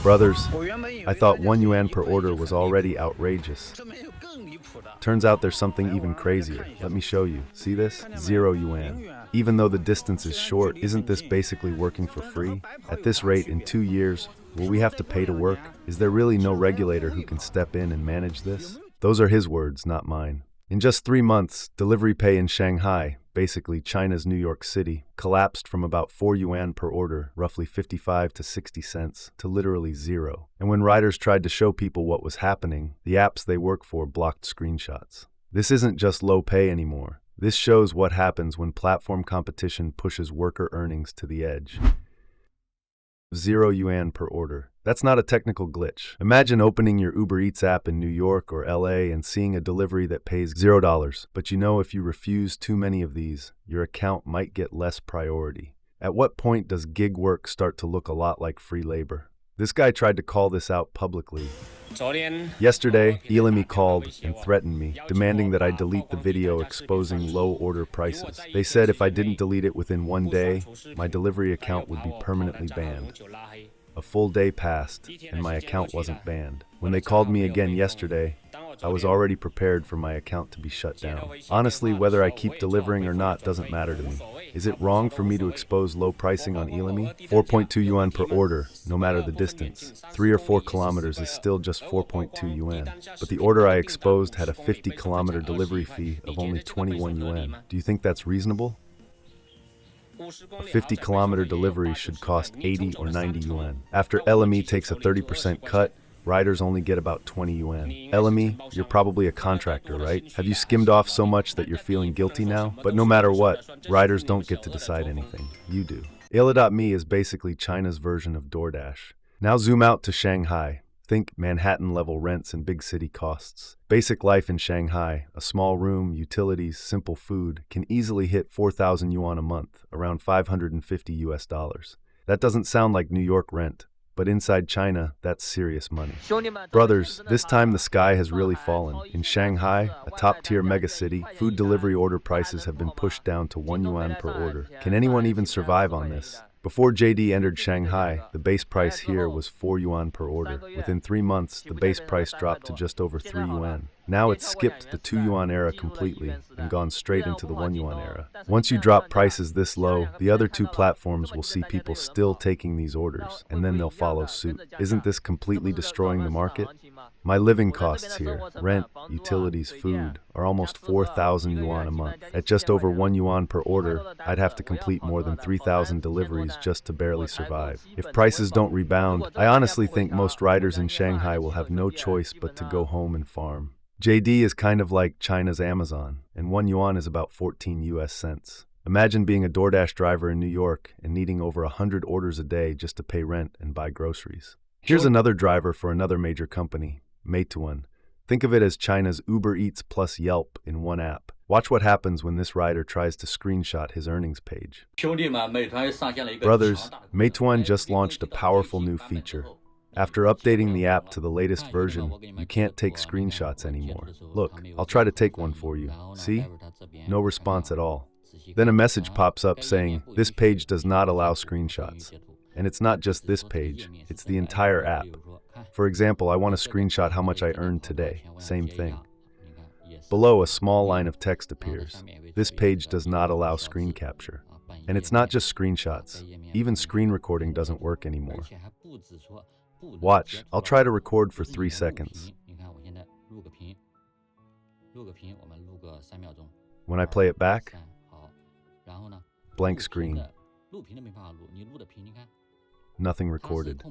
Brothers, I thought 1 yuan per order was already outrageous. Turns out there's something even crazier. Let me show you. See this? 0 yuan. Even though the distance is short, isn't this basically working for free? At this rate, in 2 years, will we have to pay to work? Is there really no regulator who can step in and manage this? Those are his words, not mine. In just 3 months, delivery pay in Shanghai, basically China's New York City, collapsed from about 4 yuan per order, roughly 55 to 60 cents, to literally 0. And when riders tried to show people what was happening, the apps they work for blocked screenshots. This isn't just low pay anymore. This shows what happens when platform competition pushes worker earnings to the edge. 0 yuan per order. That's not a technical glitch. Imagine opening your Uber Eats app in New York or LA and seeing a delivery that pays $0. But you know, if you refuse too many of these, your account might get less priority. At what point does gig work start to look a lot like free labor? This guy tried to call this out publicly. Yesterday, Livelihoods called and threatened me, demanding that I delete the video exposing low order prices. They said if I didn't delete it within 1 day, my delivery account would be permanently banned. A full day passed, and my account wasn't banned. When they called me again yesterday, I was already prepared for my account to be shut down. Honestly, whether I keep delivering or not doesn't matter to me. Is it wrong for me to expose low pricing on Livelihoods? 4.2 yuan per order, no matter the distance. 3 or 4 kilometers is still just 4.2 yuan. But the order I exposed had a 50-kilometer delivery fee of only 21 yuan. Do you think that's reasonable? A 50-kilometer delivery should cost 80 or 90 yuan. After Livelihoods takes a 30% cut, riders only get about 20 yuan. Livelihoods, you're probably a contractor, right? Have you skimmed off so much that you're feeling guilty now? But no matter what, riders don't get to decide anything. You do. Livelihoods.me is basically China's version of DoorDash. Now zoom out to Shanghai. Think Manhattan-level rents and big city costs. Basic life in Shanghai, a small room, utilities, simple food, can easily hit 4,000 yuan a month, around 550 US dollars. That doesn't sound like New York rent, but inside China, that's serious money. Brothers, this time the sky has really fallen. In Shanghai, a top-tier megacity, food delivery order prices have been pushed down to 1 yuan per order. Can anyone even survive on this? Before JD entered Shanghai, the base price here was 4 yuan per order. Within 3 months, the base price dropped to just over 3 yuan. Now it's skipped the 2 yuan era completely and gone straight into the 1 yuan era. Once you drop prices this low, the other 2 platforms will see people still taking these orders, and then they'll follow suit. Isn't this completely destroying the market? My living costs here, rent, utilities, food, are almost 4,000 yuan a month. At just over 1 yuan per order, I'd have to complete more than 3,000 deliveries just to barely survive. If prices don't rebound, I honestly think most riders in Shanghai will have no choice but to go home and farm. JD is kind of like China's Amazon, and 1 yuan is about 14 US cents. Imagine being a DoorDash driver in New York and needing over 100 orders a day just to pay rent and buy groceries. Here's another driver for another major company, Meituan. Think of it as China's Uber Eats plus Yelp in one app. Watch what happens when this rider tries to screenshot his earnings page. Brothers, Meituan just launched a powerful new feature. After updating the app to the latest version, you can't take screenshots anymore. Look, I'll try to take one for you. See? No response at all. Then a message pops up saying, this page does not allow screenshots. And it's not just this page, it's the entire app. For example, I want to screenshot how much I earned today. Same thing. Below, a small line of text appears. This page does not allow screen capture. And it's not just screenshots. Even screen recording doesn't work anymore. Watch, I'll try to record for 3 seconds. When I play it back, blank screen. Nothing recorded.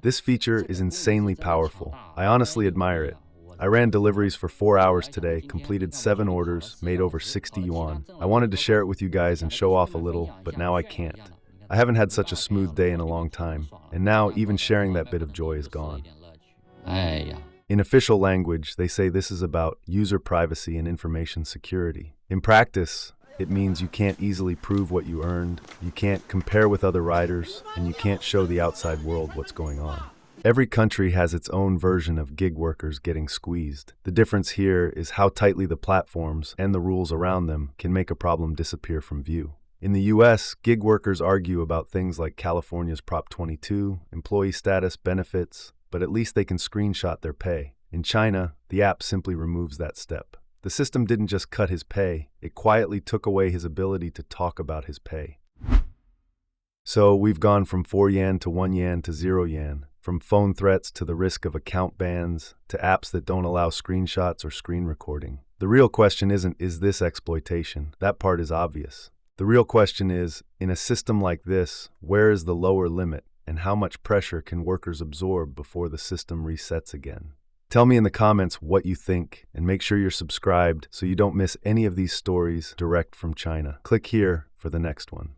This feature is insanely powerful. I honestly admire it. I ran deliveries for 4 hours today, completed 7 orders, made over 60 yuan. I wanted to share it with you guys and show off a little, but now I can't. I haven't had such a smooth day in a long time, and now even sharing that bit of joy is gone. In official language, they say this is about user privacy and information security. In practice, it means you can't easily prove what you earned, you can't compare with other riders, and you can't show the outside world what's going on. Every country has its own version of gig workers getting squeezed. The difference here is how tightly the platforms and the rules around them can make a problem disappear from view. In the US, gig workers argue about things like California's Prop 22, employee status, benefits, but at least they can screenshot their pay. In China, the app simply removes that step. The system didn't just cut his pay, it quietly took away his ability to talk about his pay. So we've gone from 4 yuan to 1 yuan to 0 yuan, from phone threats to the risk of account bans, to apps that don't allow screenshots or screen recording. The real question isn't, is this exploitation? That part is obvious. The real question is, in a system like this, where is the lower limit, and how much pressure can workers absorb before the system resets again? Tell me in the comments what you think, and make sure you're subscribed so you don't miss any of these stories direct from China. Click here for the next one.